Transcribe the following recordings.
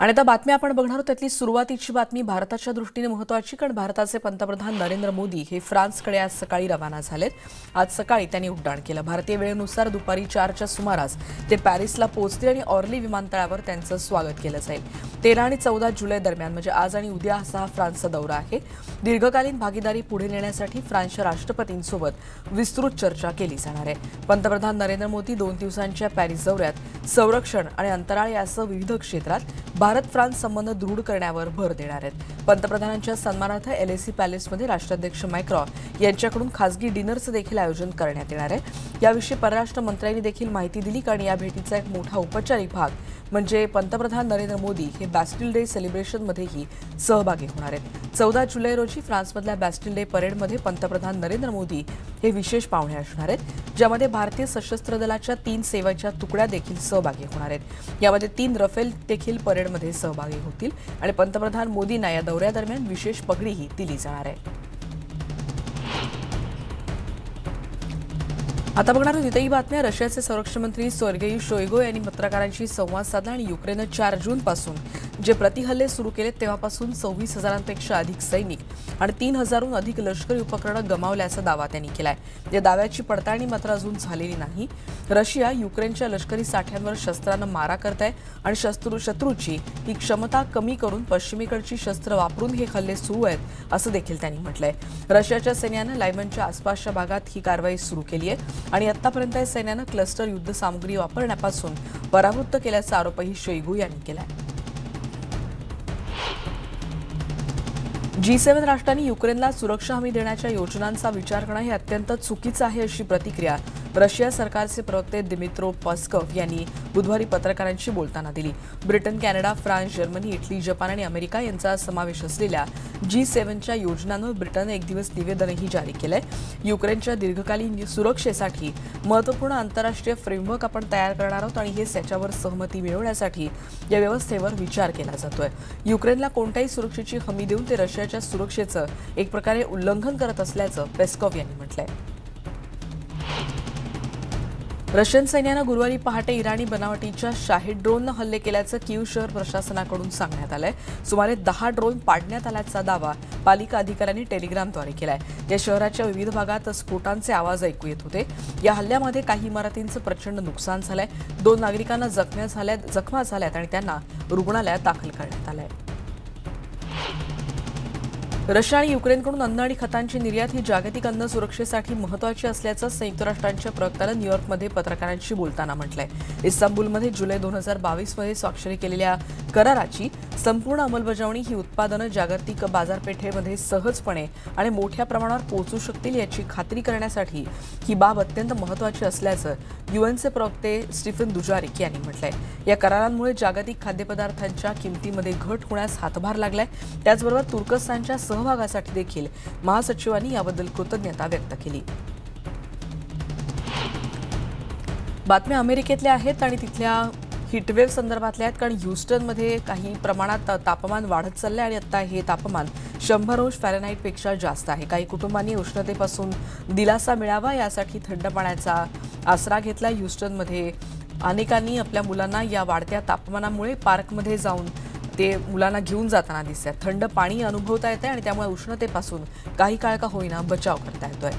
आणि आता बातमी आपण बघणार आहोत त्यातली सुरुवातीची बातमी भारताच्या दृष्टीने महत्त्वाची, कारण भारताचे पंतप्रधान नरेंद्र मोदी हे फ्रान्सकडे आज सकाळी रवाना झालेत. आज सकाळी त्यांनी उड्डाण केलं. भारतीय वेळेनुसार दुपारी 4च्या सुमारास ते पॅरिसला पोहोचतील आणि ऑर्ली विमानतळावर त्यांचं स्वागत केलं जाईल. 13 आणि 14 जुलै दरम्यान म्हणजे आज आणि उद्या हा फ्रान्सचा दौरा आहे. दीर्घकालीन भागीदारी पुढे नेण्यासाठी फ्रान्सच्या राष्ट्रपतींसोबत विस्तृत चर्चा केली जाणार आहे. पंतप्रधान नरेंद्र मोदी 2 दिवसांच्या पॅरिस दौऱ्यात संरक्षण आणि अंतराळ यासह विविध क्षेत्रात भारत फ्रान्स संबंध दृढ करण्यावर भर देणार आहेत. पंतप्रधानांच्या सन्मानार्थ LSE पॅलेसमध्ये राष्ट्राध्यक्ष मॅक्रॉन यांच्याकडून खासगी डिनरचं देखील आयोजन करण्यात येणार आहे. याविषयी परराष्ट्र मंत्र्यांनी देखील माहिती दिली, कारण या भेटीचा एक मोठा औपचारिक भाग म्हणजे पंतप्रधान नरेंद्र मोदी हे बॅस्टिल डे सेलिब्रेशनमध्येही सहभागी होणार आहेत. 14 जुलै रोजी फ्रान्समधल्या बॅस्टिल डे परेडमध्ये पंतप्रधान नरेंद्र मोदी हे विशेष पाहुणे असणार आहेत, ज्यामध्ये भारतीय सशस्त्र दलाच्या 3 सेवेच्या तुकड्या देखील सहभागी होणार आहेत. यामध्ये 3 रफेल देखील परेडमध्ये सहभागी होतील आणि पंतप्रधान मोदींना या दौऱ्यादरम्यान विशेष पगडीही दिली जाणार आहे. आता बघणार आहोत इतरही बातम्या. रशियाचे संरक्षण मंत्री सर्गेई शोइगू यांनी पत्रकारांशी संवाद साधला आणि युक्रेनने 4 जूनपासून जे प्रतिहल्ले सुरू केलेत तेव्हापासून 26,000पेक्षा अधिक सैनिक आणि 3,000हून अधिक लष्करी उपकरणं गमावल्याचा दावा त्यांनी केलाय. या दाव्याची पडताळणी मात्र अजून झालेली नाही. रशिया युक्रेनच्या लष्करी साठ्यांवर शस्त्रांना मारा करत आहे आणि शत्रूची ही क्षमता कमी करून पश्चिमेकडची शस्त्र वापरून हे हल्ले सुरू आहेत असं देखील त्यांनी म्हटलंय. रशियाच्या सैन्यानं लायमनच्या आसपासच्या भागात ही कारवाई सुरू केली आहे आणि आतापर्यंत सैन्यानं क्लस्टर युद्ध सामग्री वापरण्यापासून परावृत्त केल्याचा आरोपही शोइगू यांनी केलाय. G7 राष्ट्रांनी युक्रेनला सुरक्षा हमी देण्याच्या योजनांचा विचार करणं हे अत्यंत चुकीचं आहे अशी प्रतिक्रिया रशिया सरकारचे प्रवक्ते दिमित्रो पेस्कोव्ह यांनी बुधवारी पत्रकारांशी बोलताना दिली. Britain, Canada, France, Germany, Italy, Japan आणि अमेरिका यांचा समावेश असलेल्या G7च्या योजनांवर ब्रिटनने एक दिवस निवेदनही जारी केलंय. युक्रेनच्या दीर्घकालीन सुरक्षेसाठी महत्त्वपूर्ण आंतरराष्ट्रीय फ्रेमवर्क आपण तयार करणार आहोत आणि त्याच्यावर सहमती मिळवण्यासाठी या व्यवस्थेवर विचार केला जातोय. युक्रेनला कोणत्याही सुरक्षेची हमी देऊन ते रशियाच्या सुरक्षेचं एक प्रकारे उल्लंघन करत असल्याचं पेस्कोव्ह यांनी म्हटलंय. रशियन सैन्यानं गुरुवारी पहाटे इराणी बनावटीच्या शाहीद ड्रोननं हल्ले केल्याचं कीव शहर प्रशासनाकडून सांगण्यात आलंय. सुमारे 10 ड्रोन पाडण्यात आल्याचा दावा पालिका अधिकाऱ्यांनी टेलिग्रामद्वारे केलाय. या शहराच्या विविध भागात स्फोटांचे आवाज ऐकू येत होते. या हल्ल्यामध्ये काही इमारतींचं प्रचंड नुकसान झालंय. 2 नागरिकांना जखमा झाल्यात आणि त्यांना रुग्णालयात दाखल करण्यात आलंय. रशिया आणि युक्रेनकडून अन्न आणि खतांची निर्यात ही जागतिक अन्न सुरक्षेसाठी महत्त्वाची असल्याचं संयुक्त राष्ट्रांच्या प्रवक्त्यानं न्यूयॉर्कमध्ये पत्रकारांशी बोलताना म्हटलंय. इस्तांबुलमध्ये जुलै 2022मध्ये स्वाक्षरी केलेल्या कराराची संपूर्ण अंमलबजावणी ही उत्पादनं जागतिक बाजारपेठेमध्ये सहजपणे आणि मोठ्या प्रमाणावर पोहोचू शकतील याची खात्री करण्यासाठी ही बाब अत्यंत महत्त्वाची असल्याचं UNचे प्रवक्ते स्टीफन दुजारिक यांनी म्हटलंय. या करारांमुळे जागतिक खाद्यपदार्थांच्या किमतीमध्ये घट होण्यास हातभार लागलाय. त्याचबरोबर तुर्कस्तानच्या सहभागासाठी देखील महासचिवांनी याबद्दल कृतज्ञता व्यक्त केली. बातम्या अमेरिकेतल्या आहेत आणि तिथल्या हीटवेव्ह संदर्भातल्या आहेत, कारण ह्यूस्टनमध्ये काही प्रमाणात तापमान वाढत चाललंय आणि आता हे तापमान 100 फॅरनहाईटपेक्षा जास्त आहे. काही कुटुंबांनी उष्णतेपासून दिलासा मिळावा यासाठी थंड पाण्याचा आसरा घेतला. ह्यूस्टनमध्ये अनेकांनी आपल्या मुलांना या वाढत्या तापमानामुळे पार्कमध्ये जाऊन ते मुलांना घेऊन जाताना दिसतात. थंड पाणी अनुभवता येते आणि त्यामुळे उष्णतेपासून काही काळ का होईना बचाव करता येतोय.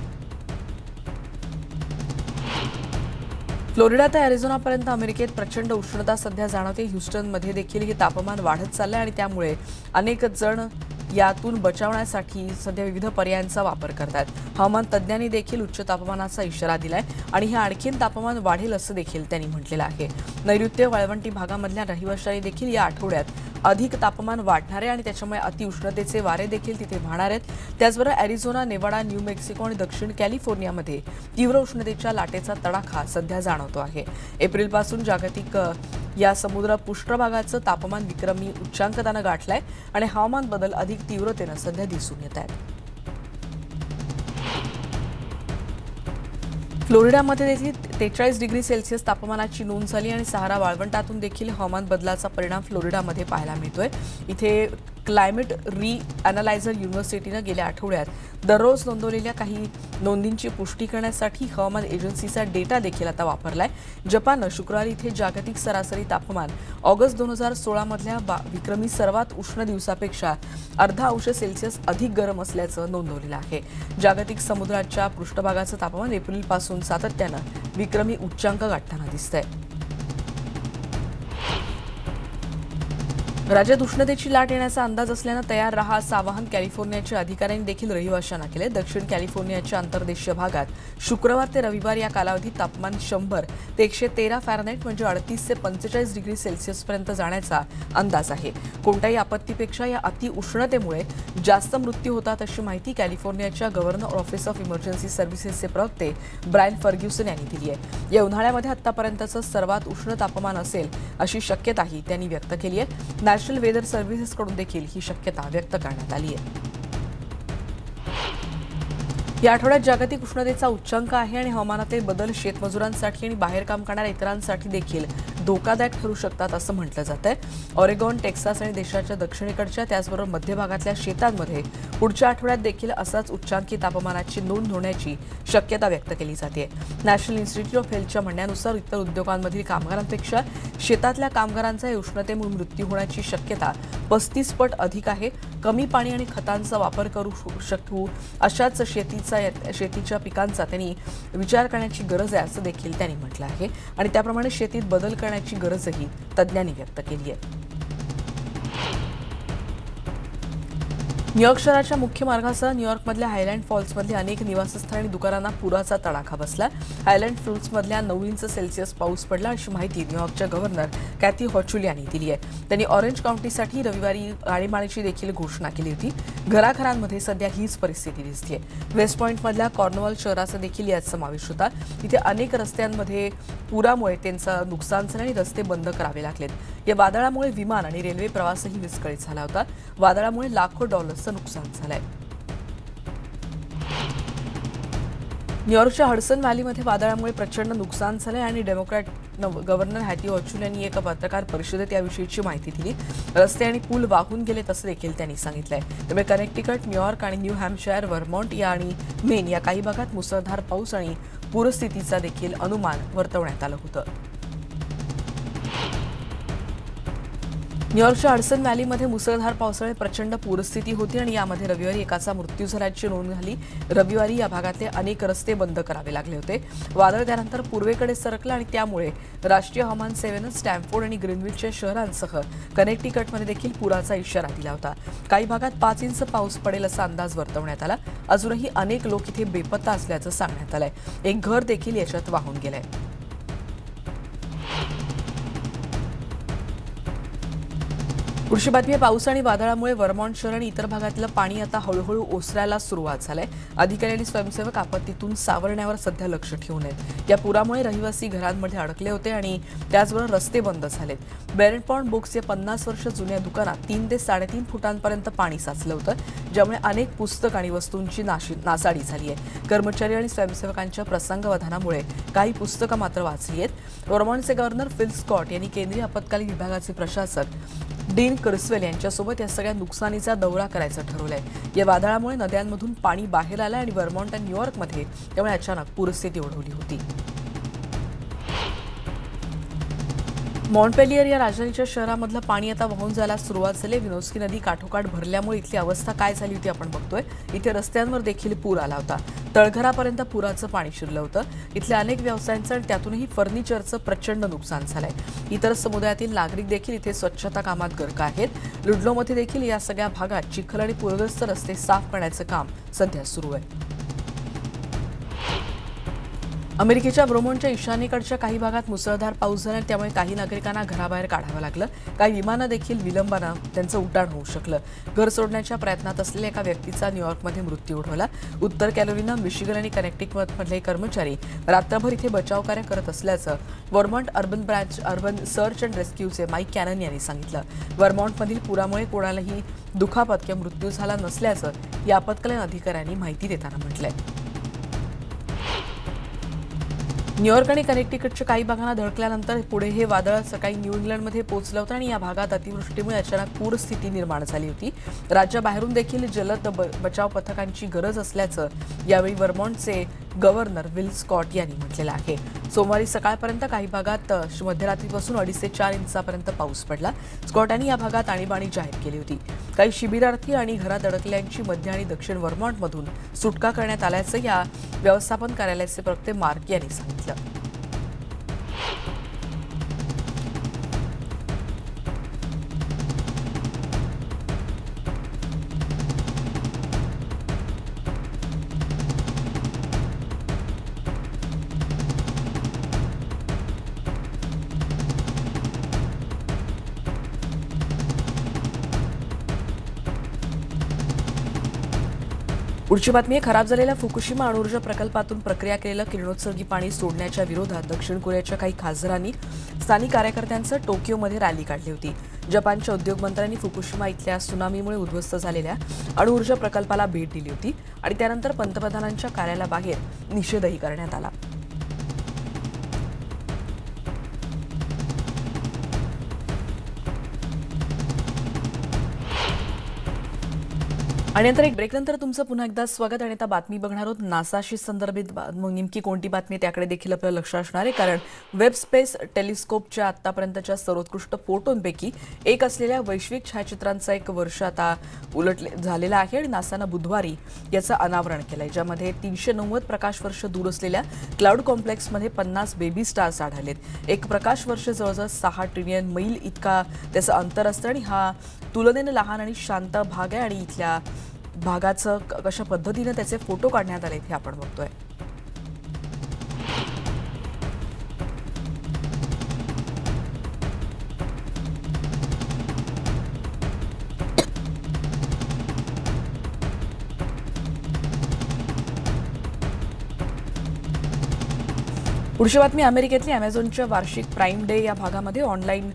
फ्लोरिडा ते अरिझोनापर्यंत अमेरिकेत प्रचंड उष्णता सध्या जाणवते. ह्यूस्टनमध्ये देखील हे तापमान वाढत चाललंय आणि त्यामुळे अनेक जण यातून बचावण्यासाठी सध्या विविध पर्यायांचा वापर करतात. हवामान तज्ज्ञांनी देखील उच्च तापमानाचा इशारा दिलाय आणि हे आणखीन तापमान वाढेल असं देखील त्यांनी म्हटलेलं आहे. नैऋत्य वाळवंटी भागामधल्या रहिवाशांनी देखील या आठवड्यात अधिक तापमान वाढणार आहे आणि त्याच्यामुळे अतिउष्णतेचे वारे देखील तिथे वाहणार आहेत. त्याचबरोबर अरिझोना, नेवाडा, न्यू मेक्सिको आणि दक्षिण कॅलिफोर्नियामध्ये तीव्र उष्णतेच्या लाटेचा तडाखा सध्या जाणवतो आहे. एप्रिलपासून जागतिक या समुद्र पृष्ठभागाचं तापमान विक्रमी उच्चांकानं गाठलंय आणि हवामान बदल अधिक तीव्रतेनं सध्या दिसून येत आहेत. फ्लोरिडामध्ये देखील 43 डिग्री सेल्सिअस तापमानाची नोंद झाली आणि सहारा वाळवंटातून देखील हवामान बदलाचा परिणाम फ्लोरिडामध्ये पाहायला मिळतोय. इथे क्लायमेट रिअॅनालायझर युनिव्हर्सिटीनं गेल्या आठवड्यात दररोज नोंदवलेल्या काही नोंदींची पुष्टी करण्यासाठी हवामान एजन्सीचा डेटा देखील आता वापरलाय. जपाननं शुक्रवारी इथे जागतिक सरासरी तापमान ऑगस्ट 2016 मधल्या विक्रमी सर्वात उष्ण दिवसापेक्षा अर्धा अंश सेल्सिअस अधिक गरम असल्याचं नोंदवलेलं आहे. जागतिक समुद्राच्या पृष्ठभागाचं तापमान एप्रिलपासून सातत्यानं विक्रमी उच्चांक गाठताना दिसतंय. राज्यात उष्णतेची लाट येण्याचा अंदाज असल्यानं तयार रहा असं आवाहन कॅलिफोर्नियाच्या अधिकाऱ्यांनी देखील रहिवाशांना केले. दक्षिण कॅलिफोर्नियाच्या अंतर्देशीय भागात शुक्रवार ते रविवार या कालावधीत तापमान 100 ते 113 फॅरनहाईट म्हणजे 38 ते 45 डिग्री सेल्सिअसपर्यंत जाण्याचा अंदाज आहे. कोणत्याही आपत्तीपेक्षा या अतिउष्णतेमुळे जास्त मृत्यू होतात अशी माहिती कॅलिफोर्नियाच्या गव्हर्नर ऑफिस ऑफ इमर्जन्सी सर्व्हिसेसचे प्रवक्ते ब्रायन फर्ग्युसन यांनी दिली आहे. या उन्हाळ्यामध्ये आतापर्यंतचं सर्वात उष्ण तापमान असेल अशी शक्यताही त्यांनी व्यक्त केली आहे. नॅशनल वेदर सर्व्हिसेसकडून देखील ही शक्यता व्यक्त करण्यात आली आहे. या आठवड्यात जागतिक उष्णतेचा उच्चांक आहे आणि हवामानातील बदल शेतमजुरांसाठी आणि बाहेर काम करणाऱ्या इतरांसाठी देखील धोकादायक ठरू शकतात असं म्हटलं जातंय. ऑरेगॉन, टेक्सास आणि देशाच्या दक्षिणेकडच्या त्याचबरोबर मध्य भागातल्या शेतांमध्ये पुढच्या आठवड्यात देखील असाच उच्चांकी तापमानाची नोंद होण्याची शक्यता व्यक्त केली जाते. नॅशनल इन्स्टिट्यूट ऑफ हेल्थच्या म्हणण्यानुसार इतर उद्योगांमधील कामगारांपेक्षा शेतातल्या कामगारांचा या उष्णतेमुळे मृत्यू होण्याची शक्यता 35 पट अधिक आहे. कमी पाणी आणि खतांचा वापर करू शकू अशाच शेतीच्या पिकांचा त्यांनी विचार करण्याची गरज आहे असं देखील त्यांनी म्हटलं आहे आणि त्याप्रमाणे शेतीत बदल करण्याची गरजही तज्ज्ञांनी व्यक्त केली आहे. न्यूयॉर्क शहराच्या मुख्य मार्गासह न्यूयॉर्कमधल्या हायलँड फॉल्समधल्या अनेक निवासस्थान आणि दुकानांना पुराचा तडाखा बसला. हायलँड फॉल्समधल्या 9 इंच सेल्सिअस पाऊस पडला अशी माहिती न्यूयॉर्कच्या गव्हर्नर कॅथी हॉचुल यांनी दिली आहे. त्यांनी ऑरेंज काउंटीसाठी रविवारी आणीबाणीची देखील घोषणा केली होती. घराघरांमध्ये सध्या हीच परिस्थिती दिसते. वेस्ट पॉइंटमधल्या कॉर्नवॉल शहराचा देखील यात समावेश होता. तिथे अनेक रस्त्यांमध्ये पुरामुळे त्यांचं नुकसान झालं आणि रस्ते बंद करावे लागलेत. या वादळामुळे विमान आणि रेल्वे प्रवासही विस्कळीत झाला होता. वादळामुळे लाखो डॉलर्सचं नुकसान झालंय. न्यूयॉर्कच्या हडसन व्हॅलीमध्ये वादळामुळे प्रचंड नुकसान झालंय आणि डेमोक्रॅट गव्हर्नर कॅथी हॉचुल यांनी एका पत्रकार परिषदेत याविषयीची माहिती दिली. रस्ते आणि पूल वाहून गेलेत असं देखील त्यांनी सांगितलंय. त्यामुळे कनेक्टिकट, न्यूयॉर्क आणि न्यू हॅम्पशायर, व्हर्मॉन्ट आणि मेन या काही भागात मुसळधार पाऊस आणि पूरस्थितीचा देखील अनुमान वर्तवण्यात आलं होतं. न्यूयॉर्कच्या हडसन व्हॅलीमध्ये मुसळधार पावसामुळे प्रचंड पूरस्थिती होती आणि यामध्ये रविवारी एकाचा मृत्यू झाल्याची नोंद झाली. रविवारी या भागातले अनेक रस्ते बंद करावे लागले होते. वादळ त्यानंतर पूर्वेकडे सरकलं आणि त्यामुळे राष्ट्रीय हवामान सेवेनं स्टॅमफोर्ड आणि ग्रीनविचच्या शहरांसह कनेक्टिकटमध्ये देखील पुराचा इशारा दिला होता. काही भागात 5 इंच पाऊस पडेल असा अंदाज वर्तवण्यात आला. अजूनही अनेक लोक इथे बेपत्ता असल्याचं सांगण्यात आलंय. एक घर देखील याच्यात वाहून गेलंय. पुढची बातमी. पाऊस आणि वादळामुळे व्हर्मॉन्ट शहर आणि इतर भागातलं पाणी आता हळूहळू ओसरायला सुरुवात झालंय. अधिकारी आणि स्वयंसेवक आपत्तीतून सावरण्यावर सध्या लक्ष ठेवून आहेत. या पुरामुळे रहिवासी घरांमध्ये अडकले होते आणि त्याचबरोबर रस्ते बंद झालेत. बेरनपॉइंट बुक्स या 50 वर्ष जुन्या दुकानात 3 ते 3.5 फुटांपर्यंत पाणी साचलं होतं, ज्यामुळे अनेक पुस्तक आणि वस्तूंची नासाडी झाली आहे. कर्मचारी आणि स्वयंसेवकांच्या प्रसंगावधानामुळे काही पुस्तकं मात्र वाचली आहेत. व्हर्मॉन्टचे गव्हर्नर फिल स्कॉट यांनी केंद्रीय आपत्कालीन विभागाचे प्रशासक डीन कर्स्वेल यांच्यासोबत या सगळ्या नुकसानीचा दौरा करायचं ठरवलंय. या वादळामुळे नद्यांमधून पाणी बाहेर आलं आणि व्हर्मॉन्ट आणि न्यूयॉर्कमध्ये त्यामुळे अचानक पूरस्थिती ओढवली होती. मॉन्टपेलियर या राजधानीच्या शहरामधलं पाणी आता वाहून जायला सुरुवात झाली. विनोस्की नदी काठोकाठ भरल्यामुळे इथली अवस्था काय झाली होती आपण बघतोय. इथे रस्त्यांवर देखील पूर आला होता. तळघरापर्यंत पुराचं पाणी शिरलं होतं. इथल्या अनेक व्यवसायांचं आणि त्यातूनही फर्निचरचं प्रचंड नुकसान झालंय. इतर समुदायातील नागरिक देखील इथे स्वच्छता कामात गर्क आहेत. लुडलोमध्ये देखील या सगळ्या भागात चिखल आणि पूरग्रस्त रस्ते साफ करण्याचं काम सध्या सुरू आहे. अमेरिकेच्या व्हर्मॉन्टच्या ईशान्येकडच्या काही भागात मुसळधार पाऊस झाला, त्यामुळे काही नागरिकांना घराबाहेर काढावं लागलं. काही विमानं देखील विलंबानं त्यांचं उड्डाण होऊ शकलं. घर सोडण्याच्या प्रयत्नात असलेल्या एका व्यक्तीचा न्यूयॉर्कमध्ये मृत्यू ओढवला. उत्तर कॅरोलिना, मिशिगन आणि कनेक्टिकटमधले कर्मचारी रात्रभर इथे बचावकार्य करत असल्याचं व्हर्मॉन्ट अर्बन सर्च अँड रेस्क्यूचे माईक कॅनन यांनी सांगितलं. व्हर्मॉन्टमधील पुरामुळे कोणालाही दुखापत किंवा मृत्यू झाला नसल्याचं या आपत्कालीन अधिकाऱ्यांनी माहिती देताना म्हटलंय. न्यूयॉर्क आणि कनेक्टिकटच्या काही भागांना धडकल्यानंतर पुढे हे वादळ सकाळी न्यू इंग्लंडमध्ये पोहोचलं होतं आणि या भागात अतिवृष्टीमुळे अचानक पूरस्थिती निर्माण झाली होती. राज्याबाहेरून देखील जलद बचाव पथकांची गरज असल्याचं यावेळी वर्मॉन्टचे गव्हर्नर विल स्कॉट यांनी म्हटलेलं आहे. सोमवारी सकाळपर्यंत काही भागात मध्यरात्रीपासून 2.5 ते 4 इंचापर्यंत पाऊस पडला. स्कॉट यांनी या भागात आणीबाणी जाहीर केली होती. काही शिबिरार्थी आणि घरात अडकल्यांची मध्य आणि दक्षिण वर्मॉन्टमधून सुटका करण्यात आल्याचं या व्यवस्थापन कार्यालयाचे प्रवक्ते मार्क यांनी सांगितलं. पुढची बातमी आहे. खराब झालेल्या फुकुशिमा अणुऊर्जा प्रकल्पातून प्रक्रिया केलेलं किरणोत्सर्गी पाणी सोडण्याच्या विरोधात दक्षिण कोरियाच्या काही खासदारांनी स्थानिक कार्यकर्त्यांसह टोकियोमध्ये रॅली काढली होती. जपानच्या उद्योगमंत्र्यांनी फुकुशिमा इथल्या त्सुनामीमुळे उद्ध्वस्त झालेल्या अणुऊर्जा प्रकल्पाला भेट दिली होती आणि त्यानंतर पंतप्रधानांच्या कार्यालयाबाहेर निषेधही करण्यात आला. आणि नंतर एक ब्रेकनंतर तुमचं पुन्हा एकदा स्वागत. आणि आता बातमी बघणार आहोत नासाशी संदर्भित. नेमकी कोणती बातमी त्याकडे देखील आपलं लक्ष असणार आहे, कारण वेब स्पेस टेलिस्कोपच्या आतापर्यंतच्या सर्वोत्कृष्ट फोटोंपैकी एक असलेल्या वैश्विक छायाचित्रांचा एक वर्ष आता झालेला आहे आणि नासानं बुधवारी याचं अनावरण केलंय, ज्यामध्ये 390 प्रकाश वर्ष दूर असलेल्या क्लाउड कॉम्प्लेक्समध्ये 50 बेबी स्टार्स आढळलेत. एक प्रकाश वर्ष जवळजवळ 6 ट्रिलियन मैल इतका त्याचं अंतर असतं आणि हा तुलनेनं लहान आणि शांत भाग आहे आणि इथल्या भागाचं कशा पद्धतीने त्याचे फोटो काढण्यात आले हे आपण बघतोय. पुढची बातमी अमेरिकेतली. अमेझॉनच्या वार्षिक प्राईम डे या भागामध्ये ऑनलाईन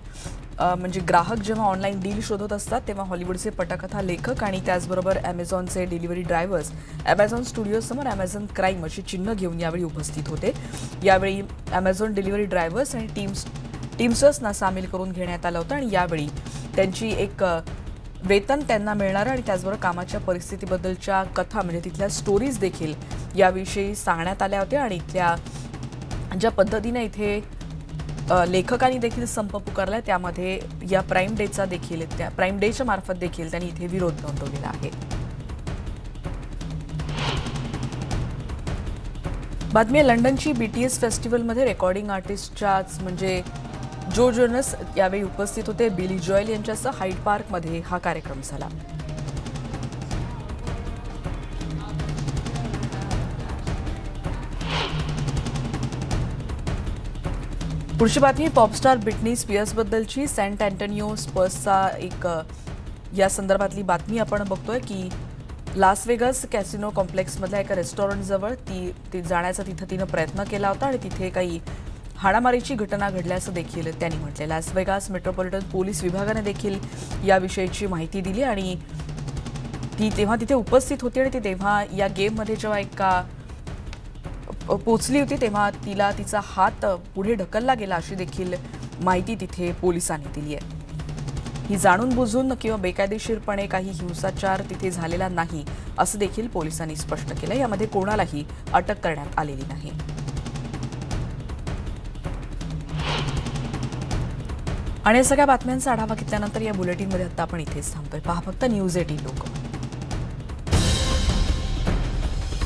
म्हणजे ग्राहक जेव्हा ऑनलाईन डील शोधत असतात तेव्हा हॉलिवूडचे पटकथा लेखक आणि त्याचबरोबर अमेझॉनचे डिलिव्हरी ड्रायव्हर्स अमेझॉन स्टुडिओसमोर अमेझॉन क्राईम अशी चिन्ह घेऊन यावेळी उपस्थित होते. यावेळी अमेझॉन डिलिव्हरी ड्रायव्हर्स आणि टीम्सर्सना सामील करून घेण्यात आलं होतं आणि यावेळी त्यांची एक वेतन त्यांना मिळणार आणि त्याचबरोबर कामाच्या परिस्थितीबद्दलच्या कथा म्हणजे तिथल्या स्टोरीज देखील याविषयी सांगण्यात आल्या होत्या आणि इथल्या ज्या पद्धतीने इथे लेखकांनी देखील संप पुकारलाय त्यामध्ये या प्राईम डेच्या मार्फत देखील त्यांनी इथे विरोध नोंदवलेला आहे. बातमी आहे लंडनची BTS फेस्टिवलमध्ये रेकॉर्डिंग आर्टिस्टच्याच म्हणजे जो जोनस यावेळी उपस्थित होते. बिली जॉयल यांच्यासह हाईड पार्कमध्ये हा कार्यक्रम झाला. पुढची बातमी पॉपस्टार ब्रिटनी स्पियर्सबद्दलची. सेंट अँटोनियो स्पर्सचा एक या संदर्भातली बातमी आपण बघतोय की लास वेगास कॅसिनो कॉम्प्लेक्समधल्या एका रेस्टॉरंटजवळ ती जाण्याचा तिथं प्रयत्न केला होता आणि तिथे काही हाणामारीची घटना घडल्याचं देखील त्यांनी म्हटलं. लास वेगास मेट्रोपॉलिटन पोलीस विभागाने देखील याविषयीची माहिती दिली आणि ती तेव्हा तिथे उपस्थित होती आणि ती तेव्हा या गेममध्ये जेव्हा एका पोचली होती तेव्हा तिचा हात पुढे ढकलला गेला अशी देखील माहिती तिथे पोलिसांनी दिली आहे. ही जाणून बुजून किंवा बेकायदेशीरपणे काही हिंसाचार तिथे झालेला नाही असं देखील पोलिसांनी स्पष्ट केलं. यामध्ये कोणालाही अटक करण्यात आलेली नाही. आणि सगळ्या बातम्यांचा आढावा घेतल्यानंतर या बुलेटिनमध्ये आता आपण इथेच थांबतोय. पहा फक्त न्यूज 18 लोकमत.